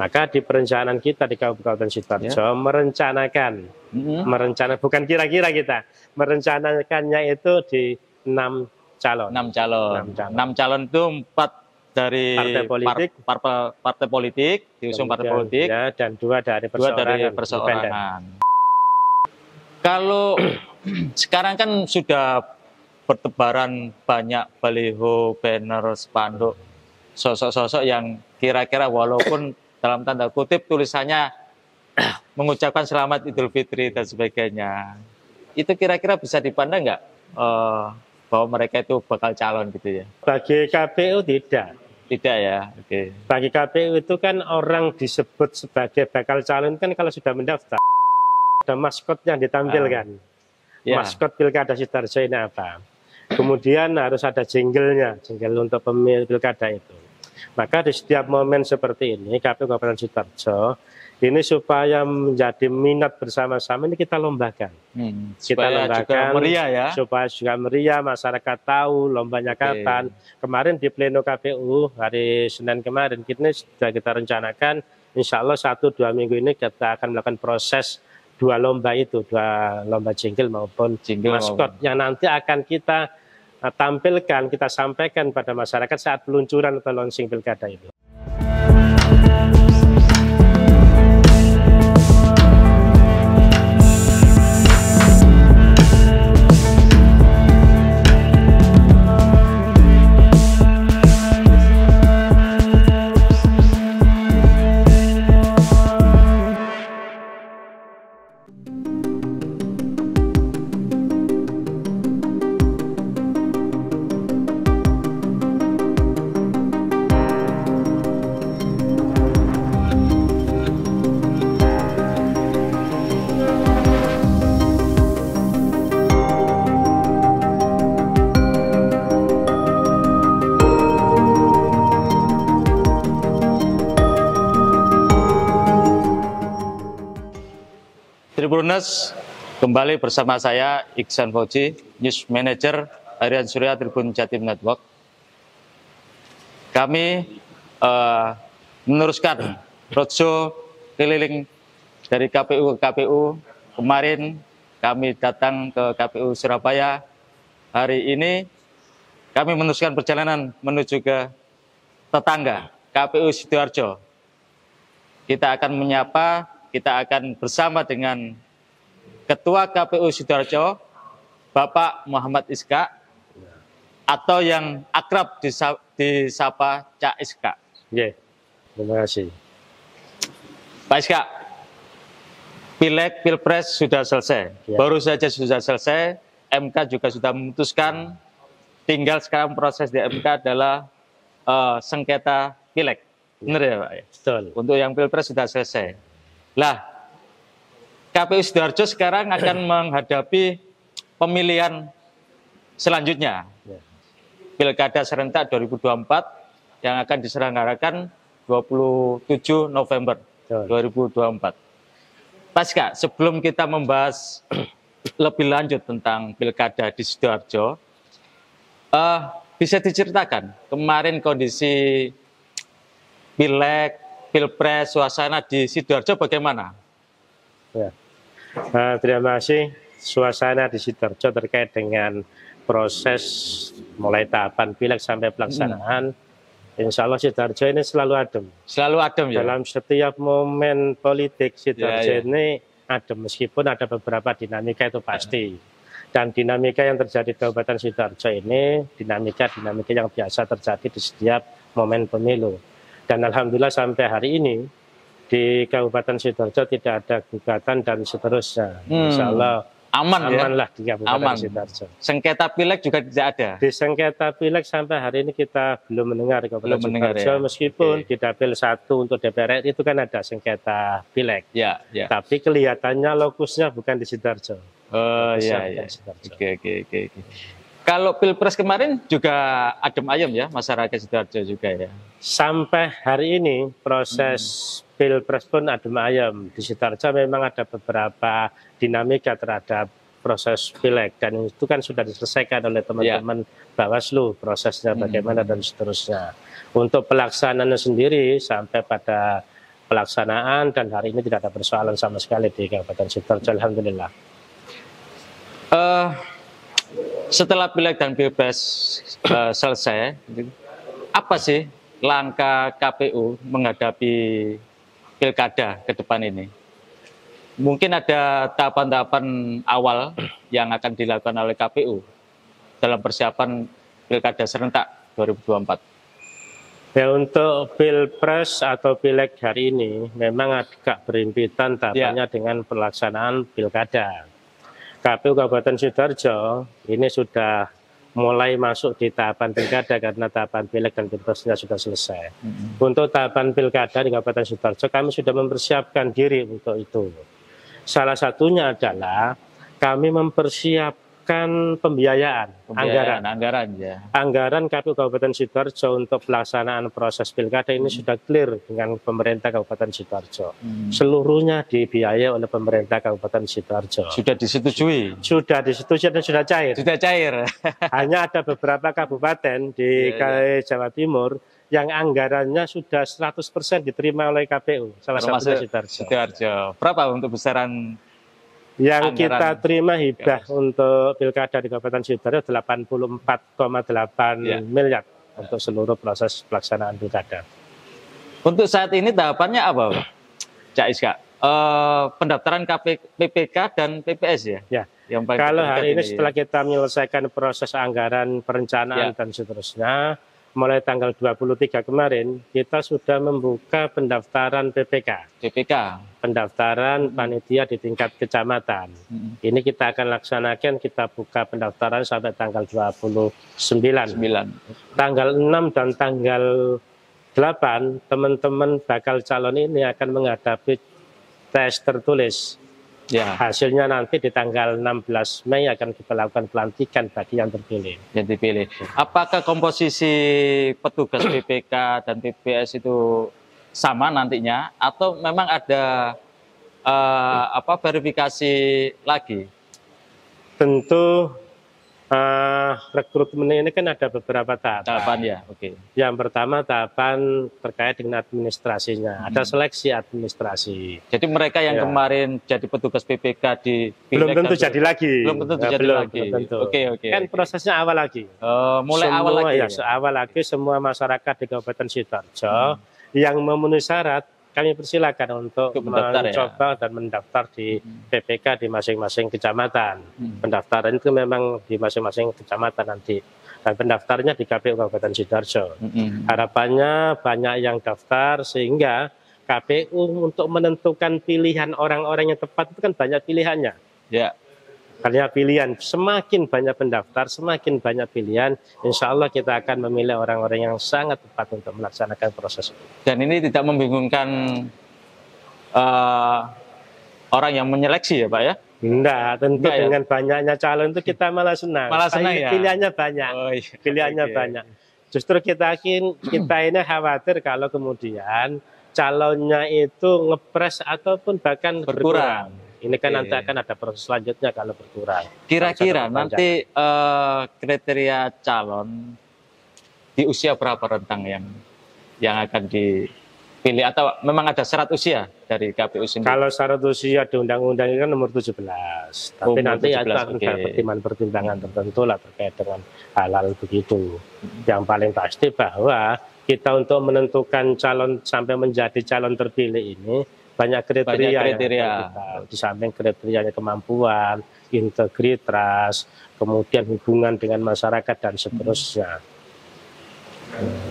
Maka di perencanaan kita di Kabupaten Sidoarjo merencanakan, bukan kira-kira kita, merencanakannya itu di 6 calon. 6 calon itu 4 dari partai politik, diusung partai politik, ya, dan 2 dari perseorangan. Kalau sekarang kan sudah bertebaran banyak baliho, banner, spanduk, sosok-sosok yang kira-kira walaupun dalam tanda kutip tulisannya mengucapkan selamat Idul Fitri dan sebagainya. Itu kira-kira bisa dipandang nggak bahwa mereka itu bakal calon gitu ya? Bagi KPU tidak. Tidak ya, oke. Bagi KPU itu kan orang disebut sebagai bakal calon kan kalau sudah mendaftar. Ada maskot yang ditampilkan. Maskot Pilkada Sidoarjo ini apa? Kemudian harus ada jingle untuk pemilih pilkada itu. Maka di setiap momen seperti ini, KPU Kabupaten Sidoarjo ini supaya menjadi minat bersama-sama ini kita lombakan. Kita lombakan juga meriah ya. Supaya juga meriah, masyarakat tahu lombanya kapan. Kemarin di pleno KPU hari Senin kemarin ini sudah kita rencanakan, insya Allah 1-2 minggu ini kita akan melakukan proses 2 lomba itu, 2 lomba jingle maupun maskot yang nanti akan kita tampilkan, kita sampaikan pada masyarakat saat peluncuran atau launching pilkada itu. Tribuners, kembali bersama saya Iksan Fauzi, News Manager Harian Surya Tribun Jatim Network. Kami meneruskan roadshow keliling dari KPU ke KPU. Kemarin kami datang ke KPU Surabaya. Hari ini kami meneruskan perjalanan menuju ke tetangga KPU Sidoarjo. Kita akan menyapa, kita akan bersama dengan Ketua KPU Sidoarjo, Bapak Muhammad Iska, atau yang akrab disapa Cak Iska. Terima kasih. Pak Iska, Pileg, Pilpres sudah selesai. Baru saja sudah selesai, MK juga sudah memutuskan, tinggal sekarang proses di MK adalah sengketa Pileg. Benar ya Pak? Betul. Untuk yang Pilpres sudah selesai. Lah, KPU Sidoarjo sekarang akan menghadapi pemilihan selanjutnya. Pilkada serentak 2024 yang akan diselenggarakan 27 November 2024. Pasca, sebelum kita membahas lebih lanjut tentang pilkada di Sidoarjo, bisa diceritakan kemarin kondisi Pileg, Pilpres, suasana di Sidoarjo bagaimana? Terima kasih. Suasana di Sidoarjo terkait dengan proses mulai tahapan Pileg sampai pelaksanaan, insya Allah Sidoarjo ini selalu adem. Selalu adem ya? Dalam setiap momen politik Sidoarjo ini adem, meskipun ada beberapa dinamika itu pasti. Dan dinamika yang terjadi di Kabupaten Sidoarjo ini, dinamika yang biasa terjadi di setiap momen pemilu. Dan alhamdulillah sampai hari ini di Kabupaten Sidoarjo tidak ada gugatan dan seterusnya. Insya Allah aman lah di Kabupaten Sidoarjo. Sengketa Pileg juga tidak ada? Di sengketa Pileg sampai hari ini kita belum mendengar di Kabupaten Sidoarjo, meskipun di Dapil 1 untuk DPR RI itu kan ada sengketa Pileg. Tapi kelihatannya lokusnya bukan di Sidoarjo. Oh iya. Oke. Kalau Pilpres kemarin juga adem ayem ya, masyarakat Sidoarjo juga ya? Sampai hari ini proses Pilpres pun adem ayem. Di Sidoarjo memang ada beberapa dinamika terhadap proses Pileg, dan itu kan sudah diselesaikan oleh teman-teman Bawaslu, prosesnya bagaimana dan seterusnya. Untuk pelaksanaannya sendiri sampai pada pelaksanaan dan hari ini tidak ada persoalan sama sekali di Kabupaten Sidoarjo, alhamdulillah. Setelah Pileg dan Pilpres selesai, apa sih langkah KPU menghadapi Pilkada ke depan ini? Mungkin ada tahapan-tahapan awal yang akan dilakukan oleh KPU dalam persiapan Pilkada serentak 2024. Ya, untuk Pilpres atau Pileg hari ini memang agak berhimpitan tahapannya dengan pelaksanaan Pilkada. KPU Kabupaten Sidoarjo ini sudah mulai masuk di tahapan Pilkada karena tahapan Pileg dan Pilpresnya sudah selesai. Untuk tahapan Pilkada di Kabupaten Sidoarjo kami sudah mempersiapkan diri untuk itu. Salah satunya adalah kami mempersiapkan pembiayaan anggaran ya. Anggaran KPU Kabupaten Sidoarjo untuk pelaksanaan proses Pilkada ini sudah clear dengan pemerintah Kabupaten Sidoarjo. Seluruhnya dibiayai oleh pemerintah Kabupaten Sidoarjo. Sudah disetujui? Sudah disetujui dan sudah cair. Sudah cair. Hanya ada beberapa kabupaten di Jawa Timur yang anggarannya sudah 100% diterima oleh KPU. Salah satunya Sidoarjo. Berapa untuk besaran yang anggaran kita terima hibah untuk Pilkada di Kabupaten Sidoarjo 84,8 miliar untuk seluruh proses pelaksanaan Pilkada. Untuk saat ini tahapannya apa, Cak Iska? Pendaftaran PPK dan PPS ya? Ya. Kalau hari ini setelah kita menyelesaikan proses anggaran, perencanaan dan seterusnya, mulai tanggal 23 kemarin kita sudah membuka pendaftaran PPK. Pendaftaran panitia di tingkat kecamatan. Ini kita akan laksanakan, kita buka pendaftaran sampai tanggal 29. Tanggal 6 dan tanggal 8 teman-teman bakal calon ini akan menghadapi tes tertulis. Hasilnya nanti di tanggal 16 Mei akan kita lakukan pelantikan bagi yang terpilih. Yang dipilih. Apakah komposisi petugas PPK dan PPS itu sama nantinya atau memang ada verifikasi lagi? Tentu rekrutmen ini kan ada beberapa tahapan. Yang pertama tahapan terkait dengan administrasinya, ada seleksi administrasi. Jadi mereka yang kemarin jadi petugas PPK di belum tentu jadi lagi. Belum tentu. Kan prosesnya awal lagi. Mulai awal lagi. Awal lagi semua masyarakat di Kabupaten Sidoarjo yang memenuhi syarat kami persilakan untuk mencoba dan mendaftar di PPK di masing-masing kecamatan. Pendaftaran itu memang di masing-masing kecamatan nanti. Dan pendaftarnya di KPU Kabupaten Sidoarjo. Harapannya banyak yang daftar sehingga KPU untuk menentukan pilihan orang-orang yang tepat itu kan banyak pilihannya. Karena pilihan, semakin banyak pendaftar, semakin banyak pilihan, insya Allah kita akan memilih orang-orang yang sangat tepat untuk melaksanakan proses itu. Dan ini tidak membingungkan orang yang menyeleksi ya Pak ya? Enggak, tentu dengan banyaknya calon itu kita malah senang. Pilihannya banyak, pilihannya banyak. Justru kita ini khawatir kalau kemudian calonnya itu ngepres ataupun bahkan berkurang. Ini kan nanti akan ada proses selanjutnya kalau berkurang. Kira-kira nanti kriteria calon di usia berapa rentang yang akan dipilih atau memang ada syarat usia dari KPU sendiri? Kalau syarat usia di undang-undang ini kan nomor 17. Tapi nanti akan ada pertimbangan tertentu lah terkait dengan hal-hal begitu. Yang paling pasti bahwa kita untuk menentukan calon sampai menjadi calon terpilih ini banyak kriteria. Di samping kriterianya kemampuan, integritas, kemudian hubungan dengan masyarakat dan seterusnya.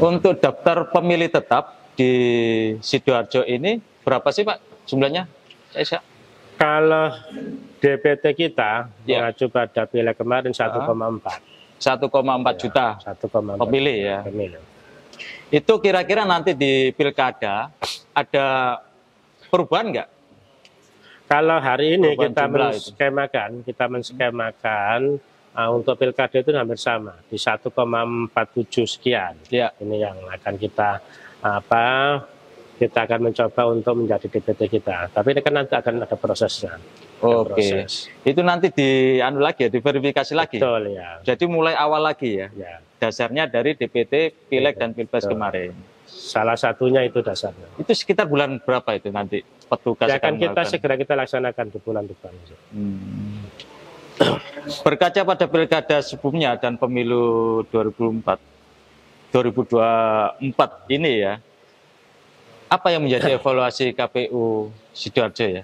Untuk daftar pemilih tetap di Sidoarjo ini berapa sih Pak jumlahnya? Kalau DPT kita mengacu pada Pileg kemarin 1,4. 1,4 juta 1,4 pemilih ya. Itu kira-kira nanti di Pilkada ada perubahan nggak? Kalau hari ini kita menskemakan untuk Pilkada itu hampir sama di 1,47 sekian. Ini yang akan kita akan mencoba untuk menjadi DPT kita. Tapi ini kan nanti akan ada prosesnya. Itu nanti diverifikasi lagi. Betul ya. Jadi mulai awal lagi ya. Dasarnya dari DPT, Pileg dan Pilpres kemarin. Salah satunya itu dasarnya. Itu sekitar bulan berapa itu nanti petugas Ya kan akan kita melakukan? segera kita laksanakan di bulan depan. Berkaca pada pilkada sebelumnya dan pemilu 2024 ini ya, apa yang menjadi evaluasi KPU Sidoarjo ya?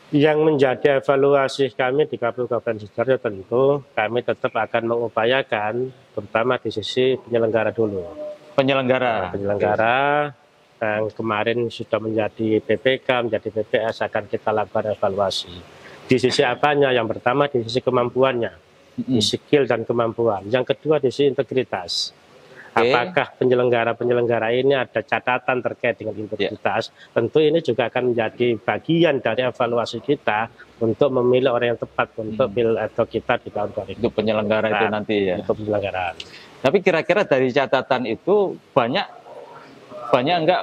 Yang menjadi evaluasi kami di KPU Kabupaten Sidoarjo tentu kami tetap akan mengupayakan, terutama di sisi penyelenggara dulu. Penyelenggara. Penyelenggara yang kemarin sudah menjadi PPK, menjadi PPS akan kita lakukan evaluasi. Di sisi apanya? Yang pertama di sisi kemampuannya, di skill dan kemampuan. Yang kedua di sisi integritas. Apakah penyelenggara-penyelenggara ini ada catatan terkait dengan integritas? Tentu ini juga akan menjadi bagian dari evaluasi kita untuk memilih orang yang tepat untuk atau kita di tahun 2024. Untuk penyelenggara itu nanti ya. Untuk penyelenggaraan. Tapi kira-kira dari catatan itu banyak enggak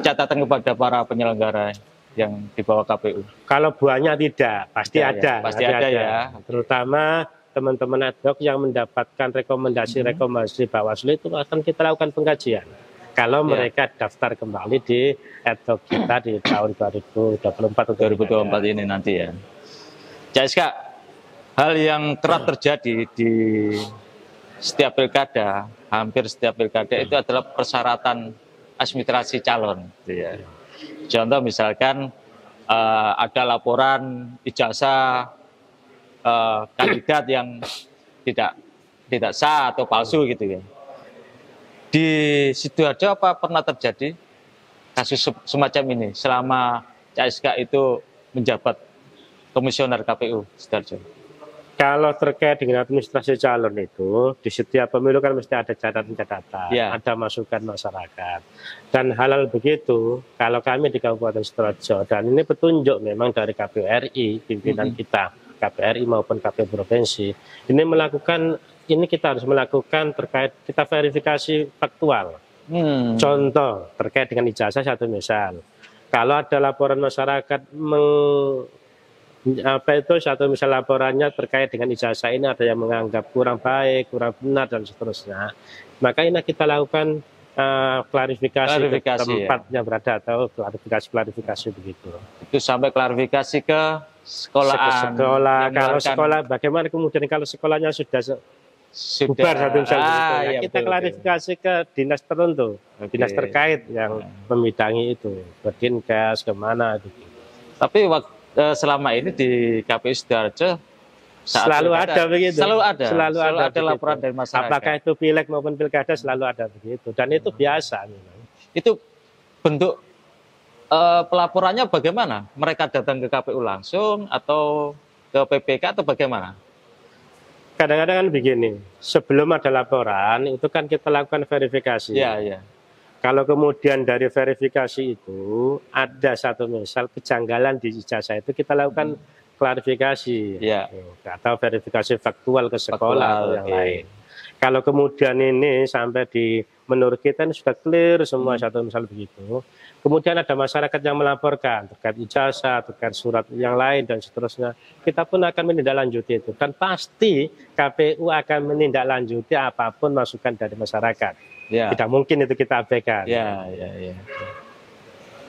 catatan kepada para penyelenggara yang di bawah KPU? Kalau banyak tidak, pasti Ya, ada. pasti ada ya. Terutama teman-teman ad hoc yang mendapatkan rekomendasi Bawaslu itu akan kita lakukan pengkajian. Kalau mereka daftar kembali di ad hoc kita di tahun 2024 ini nanti ya. CSK, hal yang kerap terjadi di setiap pilkada, hampir setiap pilkada itu adalah persyaratan administrasi calon. Gitu ya. Contoh misalkan ada laporan ijazah kandidat yang tidak sah atau palsu gitu ya. Di Sidoarjo apa pernah terjadi kasus semacam ini selama CSK itu menjabat komisioner KPU Sidoarjo? Kalau terkait dengan administrasi calon itu, di setiap pemilu kan mesti ada catatan-catatan, ada masukan masyarakat. Dan hal-hal begitu, kalau kami di Kabupaten Sidoarjo, dan ini petunjuk memang dari KPU RI, pimpinan kita, KPU RI maupun KPU Provinsi, ini kita harus melakukan terkait, kita verifikasi faktual. Contoh, terkait dengan ijazah satu misal. Kalau ada laporan masyarakat satu misal laporannya terkait dengan ijazah ini ada yang menganggap kurang baik, kurang benar dan seterusnya, maka ini kita lakukan klarifikasi tempatnya berada atau klarifikasi begitu. Itu sampai klarifikasi ke sekolah. Kalau sekolah bagaimana kemudian kalau sekolahnya sudah bubar satu misal begitu, kita klarifikasi ke dinas tertentu, dinas terkait yang memidangi itu, ke Dinkes kemana gitu. Tapi selama ini di KPU Sidoarjo selalu ada begitu. Selalu ada laporan dari masyarakat. Apakah itu pileg maupun pilkada selalu ada begitu. Dan itu biasa memang. Itu bentuk pelaporannya bagaimana? Mereka datang ke KPU langsung atau ke PPK atau bagaimana? Kadang-kadang kan begini, sebelum ada laporan itu kan kita lakukan verifikasi. Iya. Kalau kemudian dari verifikasi itu ada satu misal kejanggalan di ijazah itu kita lakukan klarifikasi atau verifikasi faktual ke sekolah atau yang lain. Kalau kemudian ini sampai menurut kita ini sudah clear semua satu misal begitu, kemudian ada masyarakat yang melaporkan terkait ijazah, terkait surat yang lain dan seterusnya, kita pun akan menindaklanjuti itu. Dan pasti KPU akan menindaklanjuti apapun masukan dari masyarakat. Tidak mungkin itu kita abaikan.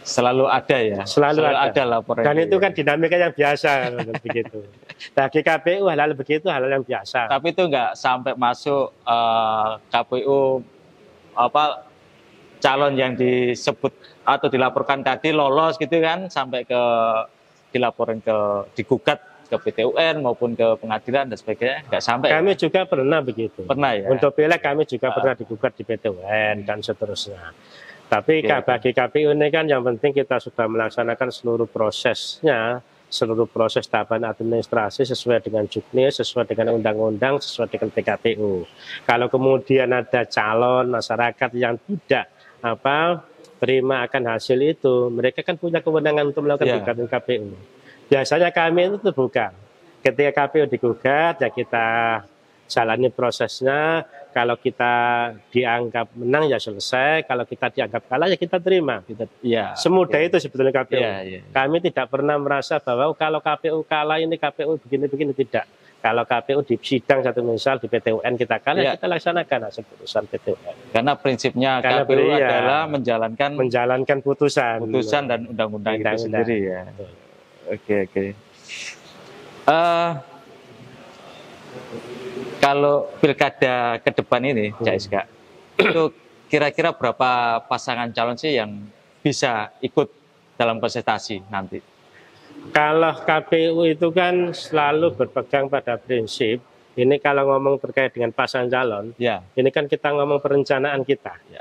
Selalu ada ya. Selalu ada laporan. Dan itu kan dinamika yang biasa begitu. Bagi KPU hal-hal begitu hal yang biasa. Tapi itu nggak sampai masuk KPU calon yang disebut atau dilaporkan tadi lolos gitu kan sampai dilaporkan digugat ke PT UN maupun ke pengadilan dan sebagainya, nggak sampai. Kami juga pernah begitu. Pernah ya. Untuk pileg kami juga pernah digugat di PT UN dan seterusnya. Tapi bagi KPU ini kan yang penting kita sudah melaksanakan seluruh prosesnya, seluruh proses tahapan administrasi sesuai dengan juknis, sesuai dengan undang-undang, sesuai dengan PKPU. Kalau kemudian ada calon masyarakat yang tidak terima akan hasil itu, mereka kan punya kewenangan untuk melakukan gugatan KPU. Biasanya kami itu terbuka. Ketika KPU digugat, ya kita jalani prosesnya. Kalau kita dianggap menang ya selesai. Kalau kita dianggap kalah ya kita terima. Semudah itu sebetulnya KPU. Kami tidak pernah merasa bahwa kalau KPU kalah ini KPU begini-begini, tidak. Kalau KPU di sidang satu misal di PT UN kita kalah, Ya. kita laksanakan hasil putusan PT UN. Karena prinsipnya Karena KPU iya, adalah menjalankan putusan dan undang-undang itu Undang-undang. sendiri ya. Betul. Oke. Kalau pilkada ke depan ini, Cak Iska, itu kira-kira berapa pasangan calon sih yang bisa ikut dalam kontestasi nanti? Kalau KPU itu kan selalu berpegang pada prinsip, ini kalau ngomong terkait dengan pasangan calon, Ya, ini kan kita ngomong perencanaan kita. Ya.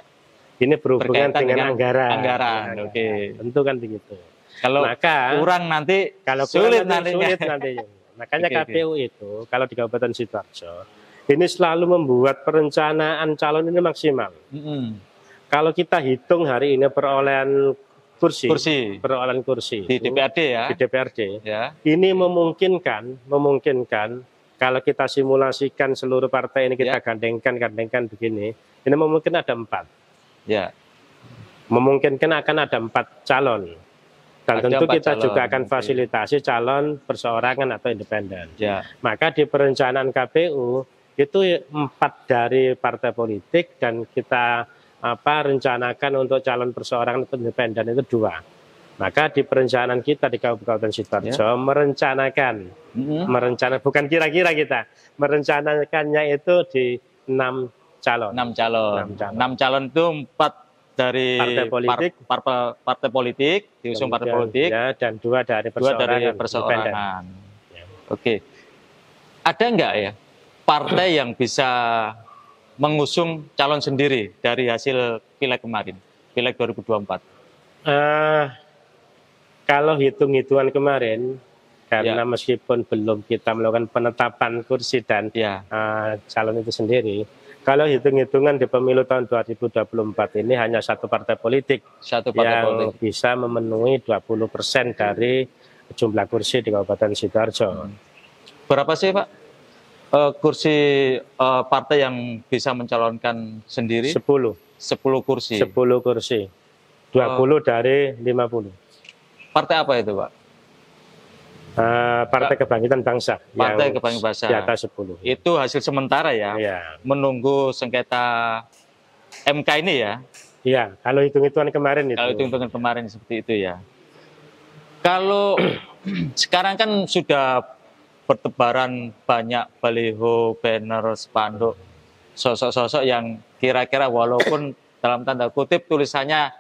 Ini berhubungan Berkaitan dengan anggaran. anggaran, oke. Tentu kan begitu. Kalau Maka kurang nanti kalau sulit kurang nantinya. sulit nantinya. Makanya Oke. KPU itu kalau di Kabupaten Sidoarjo ini selalu membuat perencanaan calon ini maksimal. Mm-mm. Kalau kita hitung hari ini perolehan kursi Di itu, DPRD ya. di DPRD, Ya. ini memungkinkan kalau kita simulasikan seluruh partai ini kita Ya. gandengkan begini, ini memungkinkan ada 4. Ya. Memungkinkan akan ada 4 calon. Dan Ada tentu 4 kita calon, juga akan oke. fasilitasi calon perseorangan atau independen. Ya. Maka di perencanaan KPU itu 4 dari partai politik dan kita rencanakan untuk calon perseorangan atau independen itu 2. Maka di perencanaan kita di Kabupaten Sidoarjo merencanakan, bukan kira-kira kita, merencanakannya itu di 6 calon. 6 calon. 6 calon itu 4 dari Partai politik. partai politik, diusung partai politik, Ya, dan 2 dari 2 dari perseorangan. perseorangan. Ya. Oke. Ada enggak ya partai yang bisa mengusung calon sendiri dari hasil pileg kemarin, pileg 2024? Kalau hitung-hitungan kemarin, karena Ya. meskipun belum kita melakukan penetapan kursi dan Ya. calon itu sendiri, kalau hitung-hitungan di pemilu tahun 2024 ini hanya 1 partai politik Satu partai yang politik. bisa memenuhi 20% dari jumlah kursi di Kabupaten Sidoarjo. Berapa sih Pak kursi partai yang bisa mencalonkan sendiri? 10 kursi. 10 kursi. 20 dari 50. Partai apa itu Pak? Partai Kebangkitan Bangsa. Partai yang Kebangkitan Bangsa. Di atas 10. Itu hasil sementara ya. Iya. Menunggu sengketa MK ini ya. Iya, kalau hitung-hitungan kemarin itu. Kalau hitung-hitungan kemarin seperti itu ya. Kalau sekarang kan sudah bertebaran banyak baliho, banner, spanduk, sosok-sosok yang kira-kira walaupun dalam tanda kutip tulisannya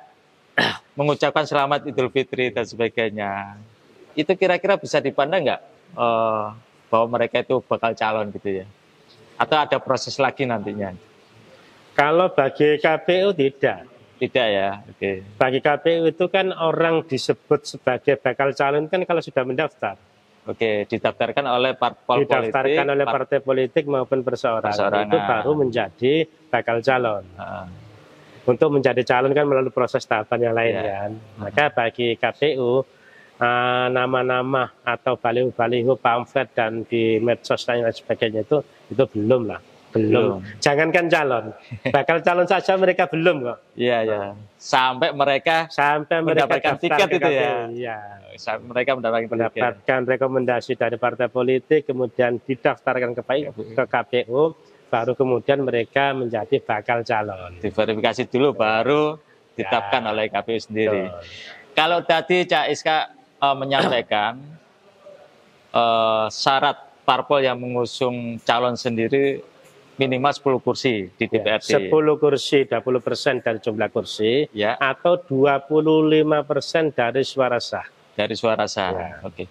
mengucapkan selamat Idul Fitri dan sebagainya. Itu kira-kira bisa dipandang nggak bahwa mereka itu bakal calon gitu ya? Atau ada proses lagi nantinya? Kalau bagi KPU tidak. Tidak ya, oke. Bagi KPU itu kan orang disebut sebagai bakal calon kan kalau sudah mendaftar. Oke, didaftarkan oleh parpol politik. Didaftarkan oleh partai politik maupun perseorangan. Itu baru menjadi bakal calon. Untuk menjadi calon kan melalui proses tahapan yang lain kan. Maka bagi KPU nama-nama atau baliho-baliho pamflet dan di medsos dan lain sebagainya itu belum lah. Belum. Jangankan calon, bakal calon saja mereka belum kok. Iya. Sampai mereka mendapatkan tiket itu ya. Iya. Mereka mendapatkan rekomendasi dari partai politik, kemudian didaftarkan ke KPU, baru kemudian mereka menjadi bakal calon. Diverifikasi dulu baru ditetapkan oleh KPU sendiri. Kalau tadi Cak Iska menyampaikan syarat parpol yang mengusung calon sendiri minimal 10 kursi di DPRD. 10 kursi, 20% dari jumlah kursi, ya. Atau 25% dari suara sah. Dari suara sah, ya. Oke.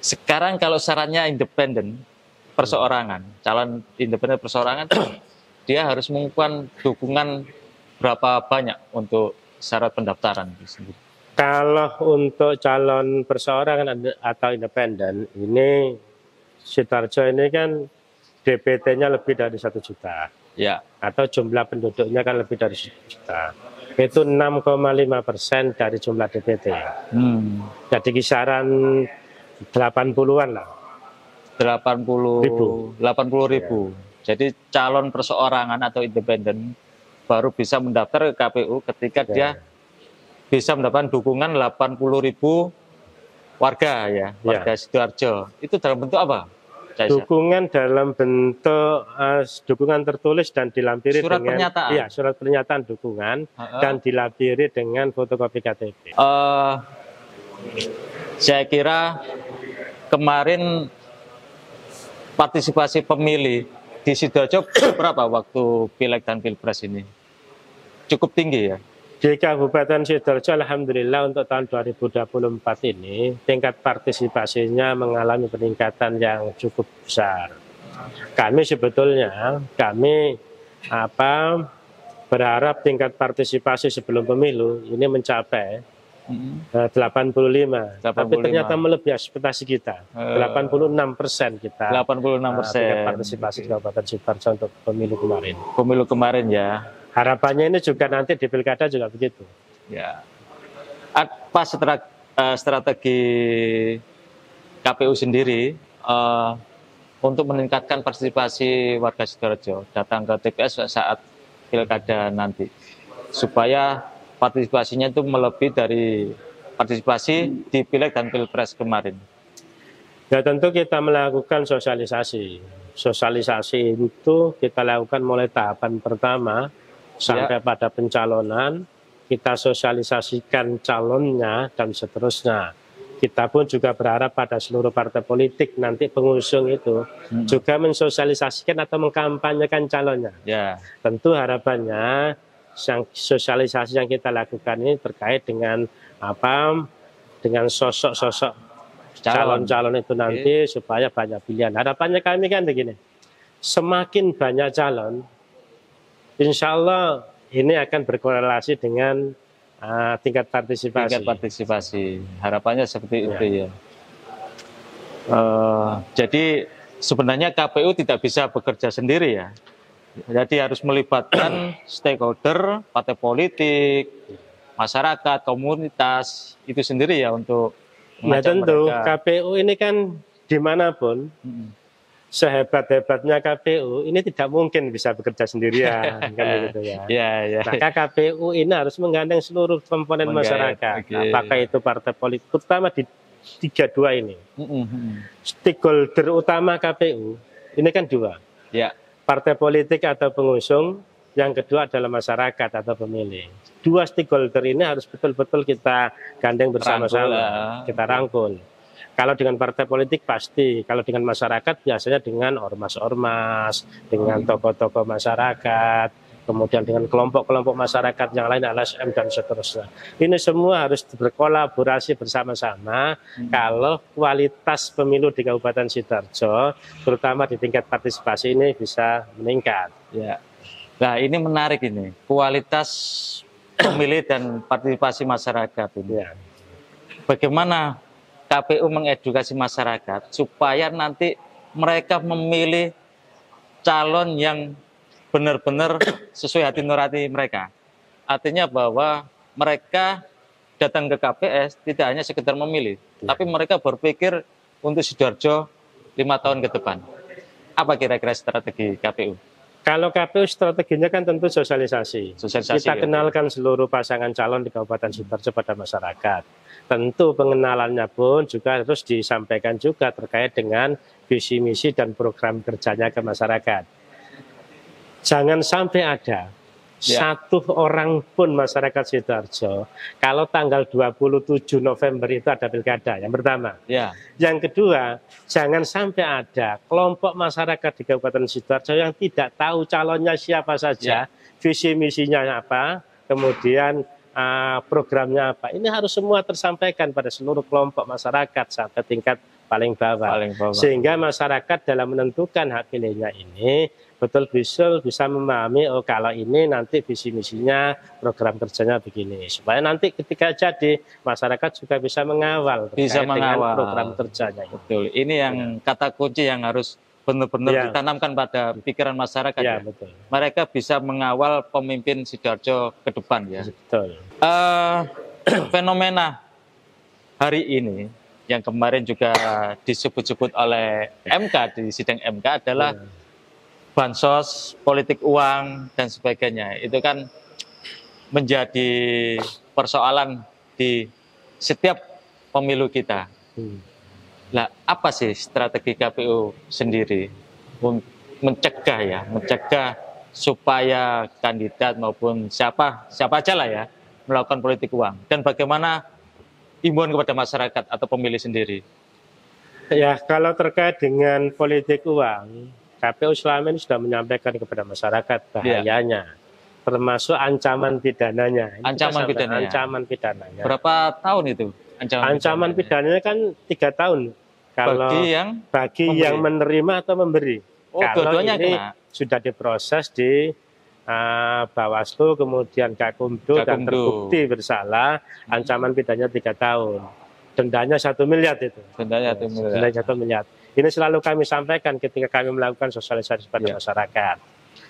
Sekarang kalau syaratnya independen, perseorangan, calon independen perseorangan, dia harus mengumpulkan dukungan berapa banyak untuk syarat pendaftaran itu sendiri? Kalau untuk calon perseorangan atau independen, ini Sidoarjo ini kan DPT-nya lebih dari 1 juta, ya. Atau jumlah penduduknya kan lebih dari 1 juta. Itu 6,5% dari jumlah DPT. Jadi kisaran 80-an lah. 80 ribu. Ya. Jadi calon perseorangan atau independen baru bisa mendaftar ke KPU ketika dia bisa mendapatkan dukungan 80 ribu warga ya, warga Sidoarjo. Itu dalam bentuk apa? Dukungan dalam bentuk dukungan tertulis dan dilampiri surat dengan pernyataan. Iya, surat pernyataan dukungan dan dilampiri dengan fotokopi KTP. Saya kira kemarin partisipasi pemilih di Sidoarjo berapa waktu Pileg dan Pilpres ini? Cukup tinggi ya? Di Kabupaten Sidoarjo, alhamdulillah untuk tahun 2024 ini tingkat partisipasinya mengalami peningkatan yang cukup besar. Kami sebetulnya berharap tingkat partisipasi sebelum pemilu ini mencapai 85. Tapi ternyata melebihi ekspektasi kita. 86% kita. 86%. Tingkat partisipasi di Kabupaten Sidoarjo untuk pemilu kemarin. Pemilu kemarin ya. Harapannya ini juga nanti di pilkada juga begitu. Ya. Apa strategi KPU sendiri untuk meningkatkan partisipasi warga Sidoarjo datang ke TPS saat pilkada nanti, supaya partisipasinya itu melebihi dari partisipasi di Pileg dan Pilpres kemarin? Ya tentu kita melakukan sosialisasi. Sosialisasi itu kita lakukan mulai tahapan pertama sampai pada pencalonan, kita sosialisasikan calonnya dan seterusnya. Kita pun juga berharap pada seluruh partai politik nanti pengusung itu juga mensosialisasikan atau mengkampanyekan calonnya. Tentu harapannya sosialisasi yang kita lakukan ini terkait dengan dengan sosok-sosok calon-calon itu nanti supaya banyak pilihan. Harapannya kami kan begini, semakin banyak calon, insya Allah ini akan berkorelasi dengan tingkat partisipasi. Tingkat partisipasi, harapannya seperti itu ya. Jadi sebenarnya KPU tidak bisa bekerja sendiri ya. Jadi harus melibatkan stakeholder, partai politik, masyarakat, komunitas itu sendiri ya untuk mengajak tentu mereka. KPU ini kan dimanapun. Sehebat-hebatnya KPU ini tidak mungkin bisa bekerja sendirian kan begitu ya. Maka KPU ini harus menggandeng seluruh komponen masyarakat. Apakah itu partai politik, terutama di 32 ini. Stakeholder utama KPU ini kan dua. Partai politik atau pengusung, yang kedua adalah masyarakat atau pemilih. Dua stakeholder ini harus betul-betul kita gandeng bersama-sama, kita rangkul. Kalau dengan partai politik pasti, kalau dengan masyarakat biasanya dengan ormas-ormas, dengan tokoh-tokoh masyarakat, kemudian dengan kelompok-kelompok masyarakat yang lain, LSM dan seterusnya. Ini semua harus berkolaborasi bersama-sama kalau kualitas pemilu di Kabupaten Sidoarjo, terutama di tingkat partisipasi ini bisa meningkat. Nah ini menarik ini, kualitas pemilih dan partisipasi masyarakat ini. Bagaimana KPU mengedukasi masyarakat supaya nanti mereka memilih calon yang benar-benar sesuai hati nurani mereka. Artinya bahwa mereka datang ke KPS tidak hanya sekedar memilih, tapi mereka berpikir untuk Sidoarjo 5 tahun ke depan. Apa kira-kira strategi KPU? Kalau KPU strateginya kan tentu sosialisasi. Kita kenalkan seluruh pasangan calon di Kabupaten Sidoarjo pada masyarakat. Tentu pengenalannya pun juga harus disampaikan juga terkait dengan visi misi dan program kerjanya ke masyarakat. Jangan sampai ada satu orang pun masyarakat Sidoarjo kalau tanggal 27 November itu ada pilkada, yang pertama. Yang kedua, jangan sampai ada kelompok masyarakat di Kabupaten Sidoarjo yang tidak tahu calonnya siapa saja, visi misinya apa, kemudian programnya apa. Ini harus semua tersampaikan pada seluruh kelompok masyarakat sampai tingkat paling bawah. Sehingga masyarakat dalam menentukan hak pilihnya ini betul-betul bisa memahami, oh kalau ini nanti visi misinya, program kerjanya begini. Supaya nanti ketika jadi masyarakat juga bisa mengawal dengan program kerjanya. Betul. Ini yang kata kunci yang harus benar-benar ditanamkan pada pikiran masyarakat. Betul. Mereka bisa mengawal pemimpin Sidoarjo ke depan ya. Betul. Fenomena hari ini yang kemarin juga disebut-sebut oleh MK di sidang MK adalah bansos, politik uang dan sebagainya. Itu kan menjadi persoalan di setiap pemilu kita. Lah, apa sih strategi KPU sendiri mencegah supaya kandidat maupun siapa aja lah ya melakukan politik uang, dan bagaimana imbauan kepada masyarakat atau pemilih sendiri? Ya, kalau terkait dengan politik uang, KPU selama ini sudah menyampaikan kepada masyarakat bahayanya, termasuk ancaman pidananya. Ancaman pidananya. Berapa tahun itu? Ancaman pidananya kan 3 tahun. Kalau bagi yang menerima atau memberi. Kalau ini sudah diproses di Bawaslu, kemudian Gakumdu, dan terbukti bersalah, ancaman pidananya 3 tahun. Dendanya 1 miliar itu. Dendanya 1 miliar. Ini selalu kami sampaikan ketika kami melakukan sosialisasi pada masyarakat.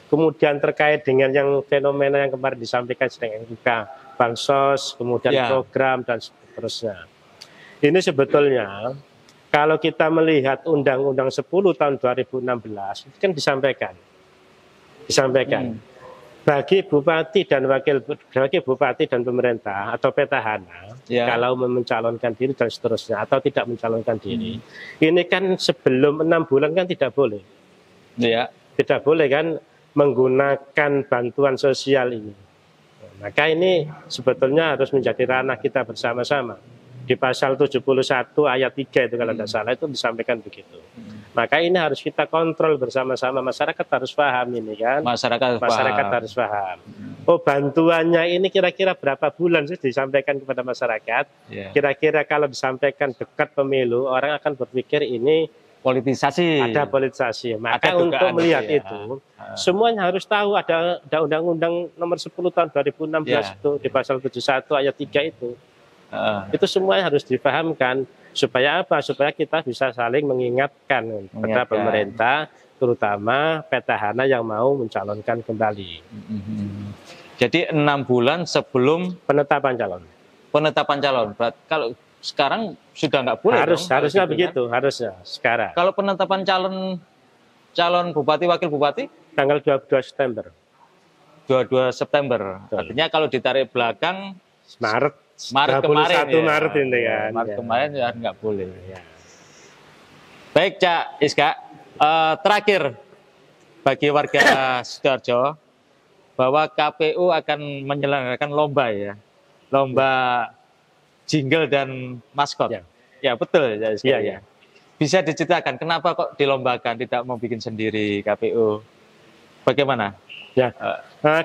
Kemudian terkait dengan yang fenomena yang kemarin disampaikan sedang juga bansos, kemudian program dan seterusnya. Ini sebetulnya kalau kita melihat Undang-Undang 10 tahun 2016 itu kan disampaikan. Bagi bupati dan pemerintah atau petahana, kalau mencalonkan diri dan seterusnya atau tidak mencalonkan diri, ini kan sebelum 6 bulan kan tidak boleh, tidak boleh kan menggunakan bantuan sosial ini. Maka ini sebetulnya harus menjadi ranah kita bersama-sama. Di pasal 71 ayat 3 itu kalau tidak salah itu disampaikan begitu. Maka ini harus kita kontrol bersama-sama, masyarakat harus paham ini kan. Masyarakat harus paham. Oh, bantuannya ini kira-kira berapa bulan sih disampaikan kepada masyarakat? Kira-kira kalau disampaikan dekat pemilu, orang akan berpikir ini politisasi. Ada politisasi. Maka untuk melihat itu, semuanya harus tahu ada Undang-Undang nomor 10 tahun 2016 itu di pasal 71 ayat 3 itu. Itu semuanya harus dipahamkan. Supaya apa? Supaya kita bisa saling mengingatkan kepada pemerintah, terutama petahana yang mau mencalonkan kembali. Jadi 6 bulan sebelum penetapan calon. Berarti kalau sekarang sudah nggak boleh. Harusnya begitu, harusnya sekarang. Kalau penetapan calon bupati, wakil bupati? Tanggal 22 September. 22 September. Betul. Artinya kalau ditarik belakang Maret kemarin Maret ini kan. Maret kemarin ya nggak boleh. Baik, Cak Iska. Terakhir bagi warga Sidoarjo bahwa KPU akan menyelenggarakan lomba lomba jingle dan maskot. Ya betul, Cak Iska. Bisa diceritakan kenapa kok dilombakan, tidak mau bikin sendiri KPU? Bagaimana?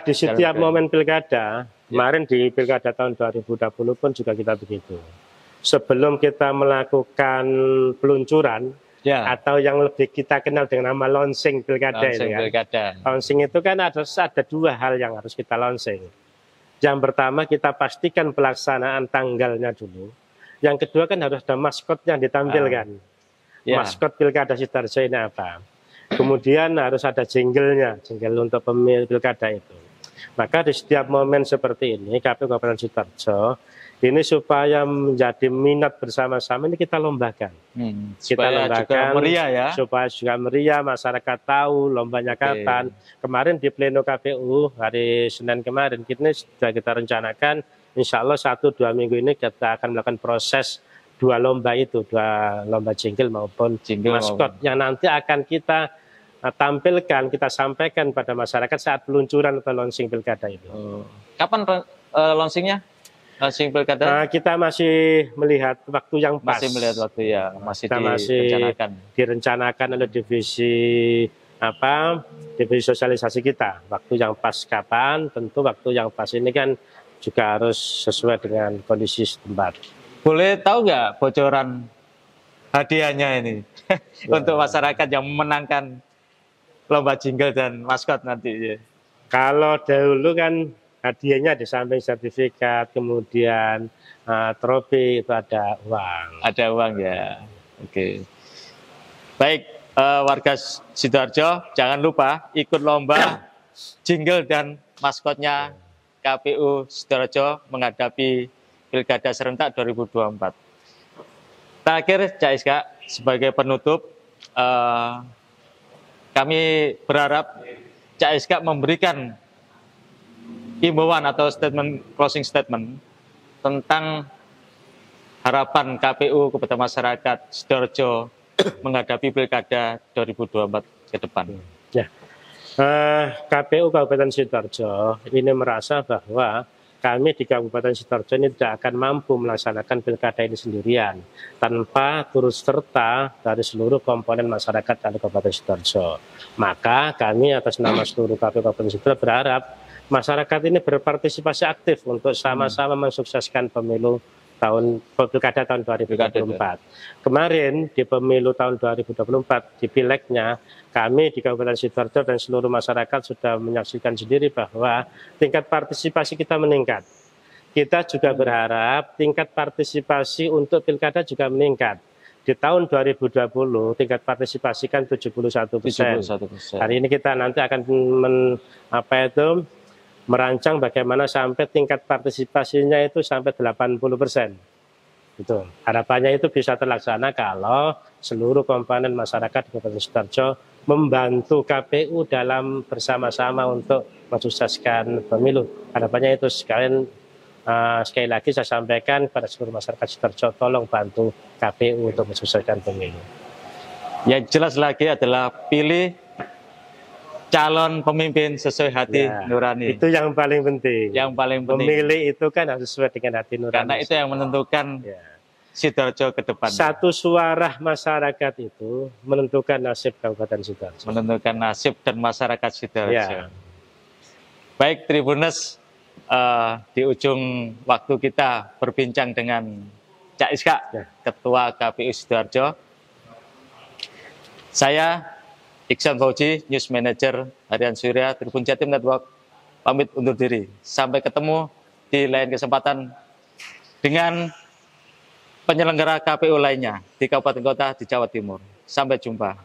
Di setiap momen pilkada. Kemarin di pilkada tahun 2020 pun juga kita begitu. Sebelum kita melakukan peluncuran atau yang lebih kita kenal dengan nama launching pilkada ini kan. Launching itu kan ada 2 hal yang harus kita launching. Yang pertama kita pastikan pelaksanaan tanggalnya dulu. Yang kedua kan harus ada maskot yang ditampilkan. Maskot pilkada Sidoarjo ini apa? Kemudian harus ada jingle untuk pemilih pilkada itu. Maka di setiap momen seperti ini KPU Kabupaten Sidoarjo ini supaya menjadi minat bersama-sama ini kita lombakan. Supaya juga meriah supaya juga meriah, masyarakat tahu lombanya kapan. Kemarin di pleno KPU hari Senin kemarin ini sudah kita rencanakan insya Allah 1-2 minggu ini kita akan melakukan proses 2 lomba itu, 2 lomba jingle maupun maskot yang nanti akan kita tampilkan, kita sampaikan pada masyarakat saat peluncuran atau launching pilkada itu. Kapan launchingnya? Launching pilkada? Kita masih melihat waktu yang pas. Masih melihat waktu masih direncanakan oleh divisi divisi sosialisasi kita. Waktu yang pas kapan? Tentu waktu yang pas ini kan juga harus sesuai dengan kondisi setempat. Boleh tahu nggak bocoran hadiahnya ini untuk masyarakat yang memenangkan lomba jingle dan maskot nanti? Kalau dahulu kan hadiahnya di samping sertifikat, kemudian trofi itu ada uang. Ada uang Oke. Baik, warga Sidoarjo jangan lupa ikut lomba jingle dan maskotnya KPU Sidoarjo menghadapi Pilkada Serentak 2024. Terakhir, Cak Iska, sebagai penutup, kami berharap Cak Iska memberikan himbauan atau closing statement tentang harapan KPU kepada masyarakat Sidoarjo menghadapi Pilkada 2024 ke depan? Ya, KPU Kabupaten Sidoarjo ini merasa bahwa kami di Kabupaten Sidoarjo ini tidak akan mampu melaksanakan pilkada ini sendirian tanpa turut serta dari seluruh komponen masyarakat di Kabupaten Sidoarjo. Maka kami atas nama seluruh KPU Kabupaten Sidoarjo berharap masyarakat ini berpartisipasi aktif untuk sama-sama mensukseskan pemilu pilkada tahun 2024. Kemarin di pemilu tahun 2024 di pilegnya kami di Kabupaten Sidoarjo dan seluruh masyarakat sudah menyaksikan sendiri bahwa tingkat partisipasi kita meningkat. Kita juga berharap tingkat partisipasi untuk pilkada juga meningkat. Di tahun 2020 tingkat partisipasi kan 71%. Hari ini kita nanti akan merancang bagaimana sampai tingkat partisipasinya itu sampai 80%. Itu harapannya itu bisa terlaksana kalau seluruh komponen masyarakat di Kabupaten Sidoarjo membantu KPU dalam bersama-sama untuk mensukseskan pemilu. Harapannya itu sekali lagi saya sampaikan pada seluruh masyarakat Sidoarjo, tolong bantu KPU untuk mensukseskan pemilu. Yang jelas lagi adalah pilih calon pemimpin sesuai hati nurani. Itu yang paling penting. Yang paling penting. Pemilih itu kan harus sesuai dengan hati nurani. Karena itu yang menentukan Sidoarjo ke depan. Satu suara masyarakat itu menentukan nasib Kabupaten Sidoarjo. Menentukan nasib dan masyarakat Sidoarjo. Baik Tribuners, di ujung waktu kita berbincang dengan Cak Iska, Ketua KPU Sidoarjo. Saya Iksan Fauji, News Manager Harian Surya, Tribun Jatim Network, pamit undur diri. Sampai ketemu di lain kesempatan dengan penyelenggara KPU lainnya di kabupaten kota di Jawa Timur. Sampai jumpa.